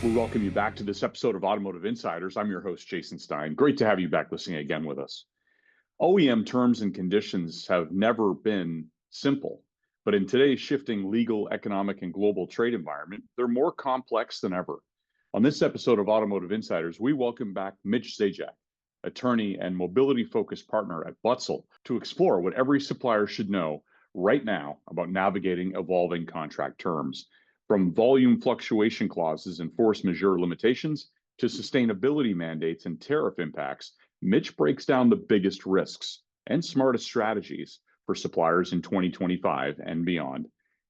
We welcome you back to this episode of Automotive Insiders. I'm your host, Jason Stein. Great to have you back listening again with us. OEM terms and conditions have never been simple, but in today's shifting legal, economic, and global trade environment, they're more complex than ever. On this episode of Automotive Insiders, we welcome back Mitch Zajac, attorney and mobility-focused partner at Butzel, to explore what every supplier should know right now about navigating evolving contract terms. From volume fluctuation clauses and force majeure limitations to sustainability mandates and tariff impacts, Mitch breaks down the biggest risks and smartest strategies for suppliers in 2025 and beyond.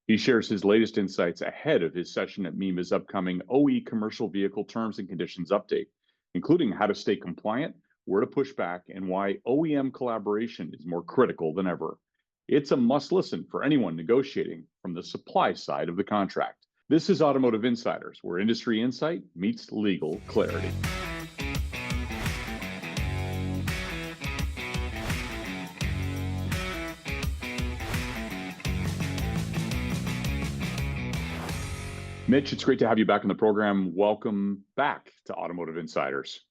He shares his latest insights ahead of his session at MEMA's upcoming OE commercial vehicle terms and conditions update, including how to stay compliant, where to push back, and why OEM collaboration is more critical than ever. It's a must listen for anyone negotiating from the supply side of the contract. This is Automotive Insiders, where industry insight meets legal clarity. Mitch, it's great to have you back on the program. Welcome back to Automotive Insiders.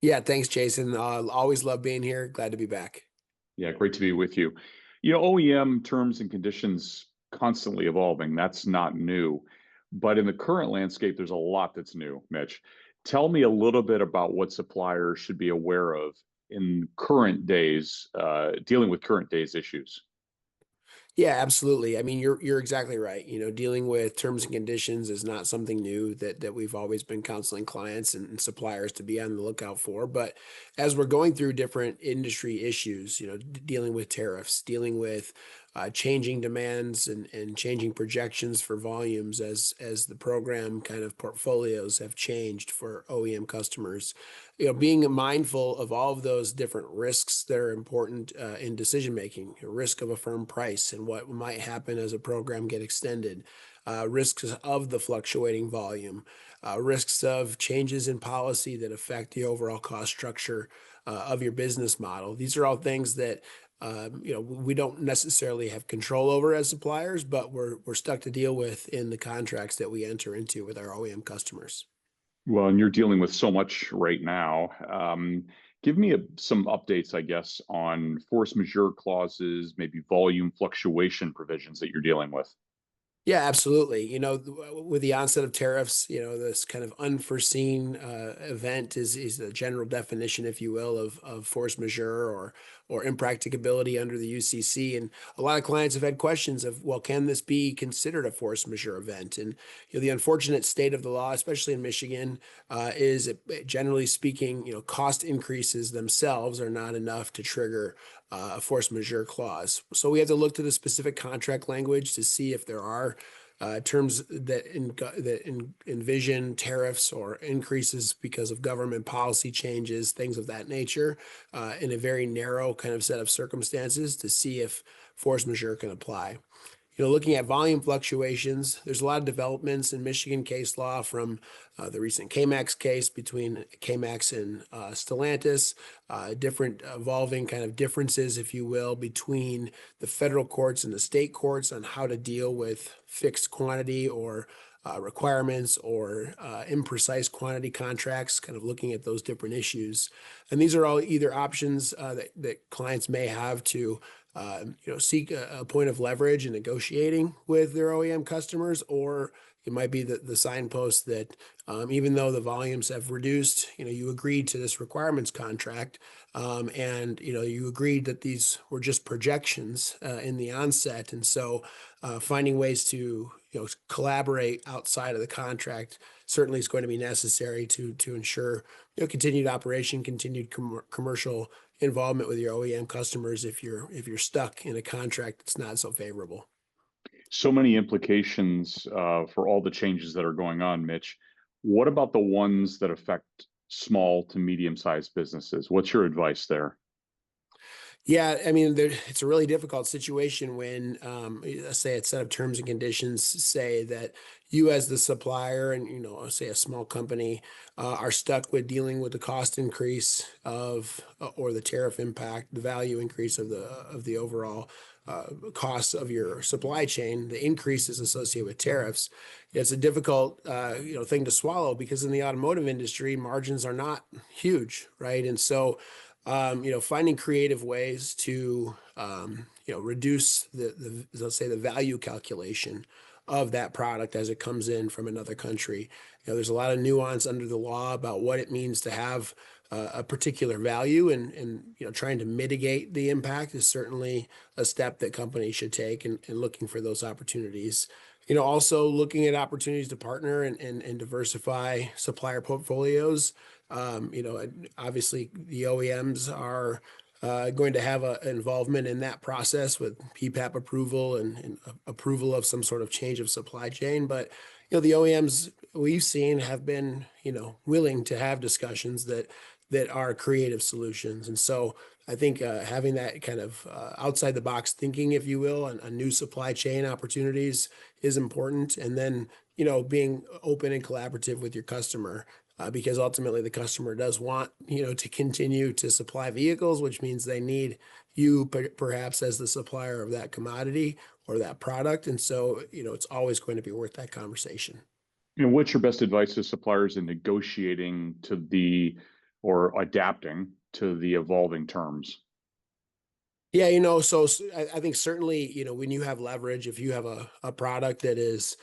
Yeah, thanks, Jason. Always love being here. Glad to be back. Yeah, great to be with you. You know, OEM terms and conditions constantly evolving. That's not new. But in the current landscape, there's a lot that's new, Mitch. Tell me a little bit about what suppliers should be aware of in current days, dealing with current days issues. Yeah, absolutely. I mean, you're exactly right. You know, dealing with terms and conditions is not something new that we've always been counseling clients and suppliers to be on the lookout for. But as we're going through different industry issues, you know, dealing with tariffs, dealing with changing demands and changing projections for volumes as the program kind of portfolios have changed for OEM customers, you know, being mindful of all of those different risks that are important in decision making, risk of a firm price and what might happen as a program get extended, risks of the fluctuating volume, risks of changes in policy that affect the overall cost structure of your business model. These are all things that you know, we don't necessarily have control over as suppliers, but we're stuck to deal with in the contracts that we enter into with our OEM customers. Well, and you're dealing with so much right now. Give me some updates, I guess, on force majeure clauses, maybe volume fluctuation provisions that you're dealing with. Yeah, absolutely. You know, with the onset of tariffs, you know, this kind of unforeseen event is the general definition, if you will, of force majeure or impracticability under the UCC. And a lot of clients have had questions of, well, can this be considered a force majeure event? And you know, the unfortunate state of the law, especially in Michigan, is generally speaking, you know, cost increases themselves are not enough to trigger a force majeure clause. So we have to look to the specific contract language to see if there are terms that envision tariffs or increases because of government policy changes, things of that nature, in a very narrow kind of set of circumstances to see if force majeure can apply. You know, looking at volume fluctuations, there's a lot of developments in Michigan case law from the recent KMAX case between KMAX and Stellantis, different evolving kind of differences, if you will, between the federal courts and the state courts on how to deal with fixed quantity or requirements or imprecise quantity contracts, kind of looking at those different issues. And these are all either options that clients may have to you know, seek a point of leverage in negotiating with their OEM customers, or it might be the signpost that even though the volumes have reduced, you know, you agreed to this requirements contract, and you know, you agreed that these were just projections in the onset, and so finding ways to, you know, collaborate outside of the contract certainly is going to be necessary to ensure, you know, continued operation, continued commercial involvement with your OEM customers if you're stuck in a contract that's not so favorable. So many implications for all the changes that are going on, Mitch. What about the ones that affect small to medium-sized businesses? What's your advice there? Yeah, I mean, it's a really difficult situation when, let's say, a set of terms and conditions say that you, as the supplier, and say a small company, are stuck with dealing with the cost increase of, or the tariff impact, the value increase of the overall costs of your supply chain, the increases associated with tariffs. It's a difficult, thing to swallow because in the automotive industry, margins are not huge, right? And so finding creative ways to, reduce let's say the value calculation of that product as it comes in from another country. There's a lot of nuance under the law about what it means to have a particular value, and trying to mitigate the impact is certainly a step that companies should take, and looking for those opportunities. Also looking at opportunities to partner and diversify supplier portfolios. Obviously the OEMs are going to have an involvement in that process with PPAP approval and approval of some sort of change of supply chain. But the OEMs we've seen have been willing to have discussions that are creative solutions. And so I think having that kind of outside the box thinking, if you will, on new supply chain opportunities is important. And then being open and collaborative with your customer, because ultimately the customer does want to continue to supply vehicles, which means they need you perhaps as the supplier of that commodity or that product. And so it's always going to be worth that conversation. What's your best advice to suppliers in negotiating to the or adapting to the evolving terms? Yeah, I think certainly, when you have leverage, if you have a product that is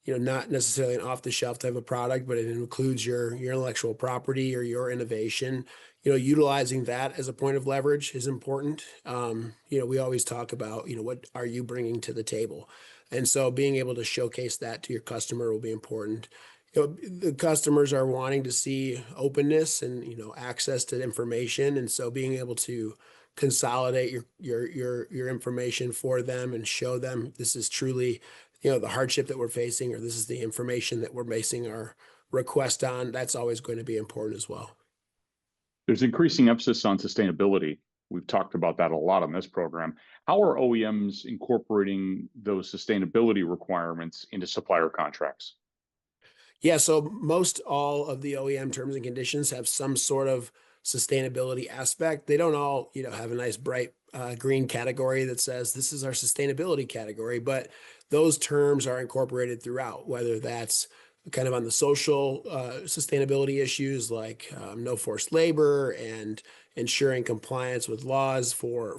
not necessarily an off the shelf type of product, but it includes your intellectual property or your innovation. Utilizing that as a point of leverage is important. We always talk about, what are you bringing to the table? And so being able to showcase that to your customer will be important. The customers are wanting to see openness and, access to information. And so being able to consolidate your information for them and show them this is truly the hardship that we're facing, or this is the information that we're basing our request on, that's always going to be important as well. There's increasing emphasis on sustainability. We've talked about that a lot on this program. How are OEMs incorporating those sustainability requirements into supplier contracts? Yeah, so most all of the OEM terms and conditions have some sort of sustainability aspect. They don't all, have a nice bright green category that says this is our sustainability category, but those terms are incorporated throughout, whether that's kind of on the social sustainability issues like no forced labor and ensuring compliance with laws for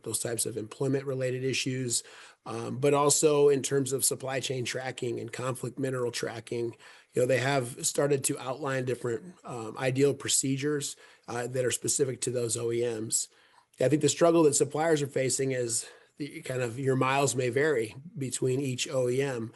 those types of employment related issues, but also in terms of supply chain tracking and conflict mineral tracking. They have started to outline different ideal procedures that are specific to those OEMs. I think the struggle that suppliers are facing is the kind of your miles may vary between each OEM.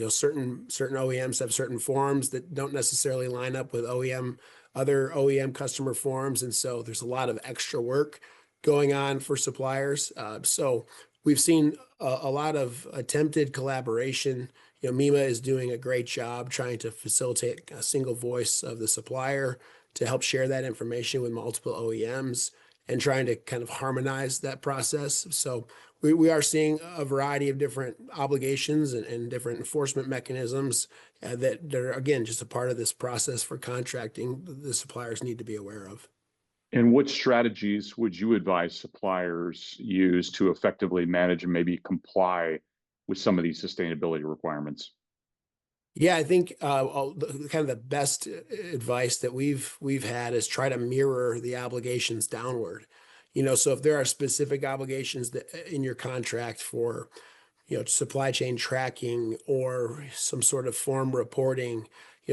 Certain OEMs have certain forms that don't necessarily line up with other OEM customer forms, and so there's a lot of extra work going on for suppliers. So we've seen a lot of attempted collaboration. MEMA is doing a great job trying to facilitate a single voice of the supplier to help share that information with multiple OEMs and trying to kind of harmonize that process. So we are seeing a variety of different obligations and different enforcement mechanisms that are, again, just a part of this process for contracting the suppliers need to be aware of. And what strategies would you advise suppliers use to effectively manage and maybe comply with some of these sustainability requirements? Yeah, I think kind of the best advice that we've had is try to mirror the obligations downward. So if there are specific obligations that in your contract for supply chain tracking or some sort of form reporting,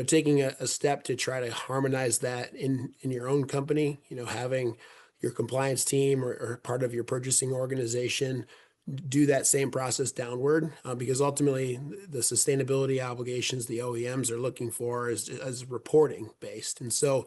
taking a step to try to harmonize that in your own company, having your compliance team or part of your purchasing organization do that same process downward, because ultimately the sustainability obligations the OEMs are looking for is reporting based. And so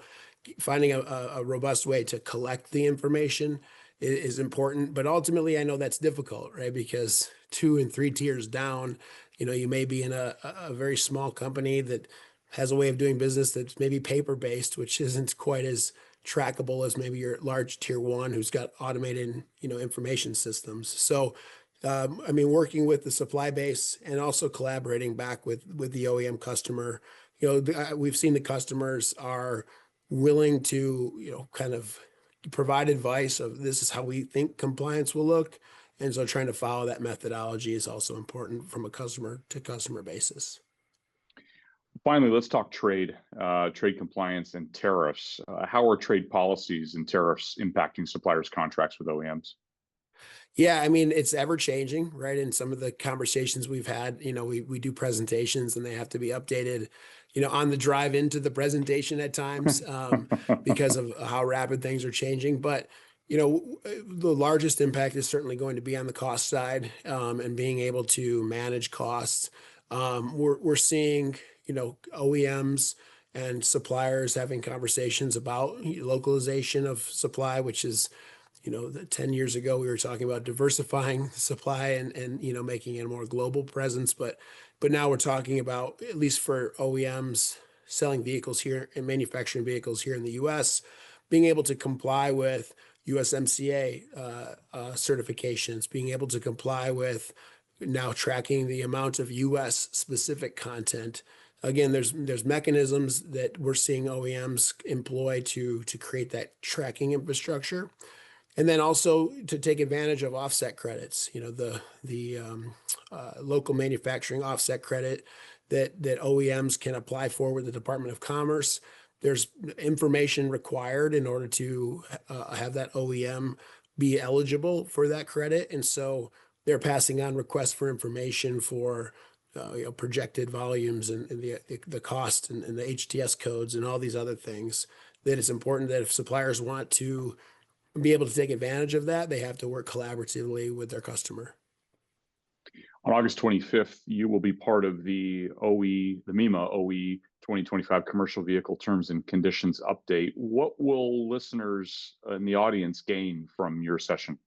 finding a robust way to collect the information is important. But ultimately, I know that's difficult, right? Because 2 and 3 tiers down, you may be in a very small company that has a way of doing business that's maybe paper based, which isn't quite as trackable as maybe your large tier one who's got automated, information systems. So, I mean, working with the supply base and also collaborating back with the OEM customer, we've seen the customers are willing to, kind of provide advice of this is how we think compliance will look. And so trying to follow that methodology is also important from a customer to customer basis. Finally, let's talk trade, trade compliance and tariffs. How are trade policies and tariffs impacting suppliers' contracts with OEMs? Yeah, I mean, it's ever changing, right? In some of the conversations we've had, we do presentations and they have to be updated, on the drive into the presentation at times, because of how rapid things are changing. But, the largest impact is certainly going to be on the cost side, and being able to manage costs. We're seeing, OEMs and suppliers having conversations about localization of supply, which is, 10 years ago, we were talking about diversifying supply and making it a more global presence. But now we're talking about, at least for OEMs selling vehicles here and manufacturing vehicles here in the US, being able to comply with USMCA certifications, being able to comply with now tracking the amount of US specific content. Again, there's mechanisms that we're seeing OEMs employ to create that tracking infrastructure. And then also to take advantage of offset credits, the local manufacturing offset credit that OEMs can apply for with the Department of Commerce. There's information required in order to have that OEM be eligible for that credit. And so they're passing on requests for information for projected volumes and the cost and the HTS codes and all these other things. That it's important that if suppliers want to be able to take advantage of that, they have to work collaboratively with their customer. On August 25th, you will be part of the MEMA OE 2025 Commercial Vehicle Terms and Conditions Update. What will listeners in the audience gain from your session?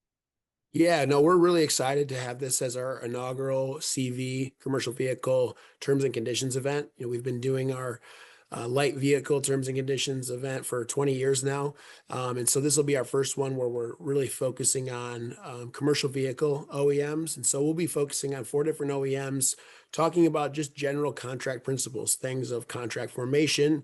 Yeah, no, we're really excited to have this as our inaugural CV, Commercial Vehicle Terms and Conditions event. We've been doing our light vehicle terms and conditions event for 20 years now. And so this will be our first one where we're really focusing on commercial vehicle OEMs. And so we'll be focusing on 4 different OEMs, talking about just general contract principles, things of contract formation,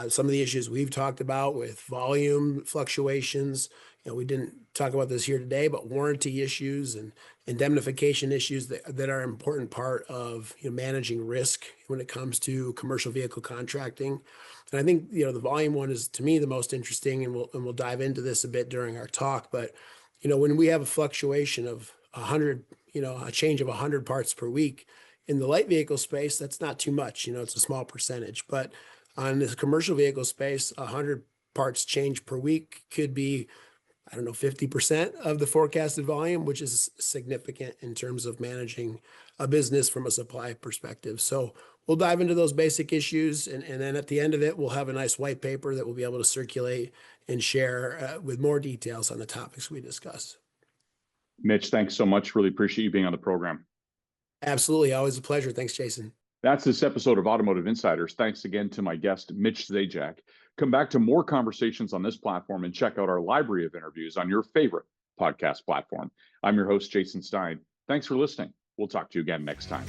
some of the issues we've talked about with volume fluctuations. We didn't talk about this here today, but warranty issues and indemnification issues that are an important part of managing risk when it comes to commercial vehicle contracting. And I think the volume one is, to me, the most interesting, and we'll dive into this a bit during our talk. But when we have a fluctuation of 100, a change of 100 parts per week in the light vehicle space, that's not too much. It's a small percentage. But on this commercial vehicle space, 100 parts change per week could be, 50% of the forecasted volume, which is significant in terms of managing a business from a supply perspective. So we'll dive into those basic issues. And then at the end of it, we'll have a nice white paper that we'll be able to circulate and share with more details on the topics we discuss. Mitch, thanks so much. Really appreciate you being on the program. Absolutely. Always a pleasure. Thanks, Jason. That's this episode of Automotive Insiders. Thanks again to my guest, Mitch Zajac. Come back to more conversations on this platform and check out our library of interviews on your favorite podcast platform. I'm your host, Jason Stein. Thanks for listening. We'll talk to you again next time.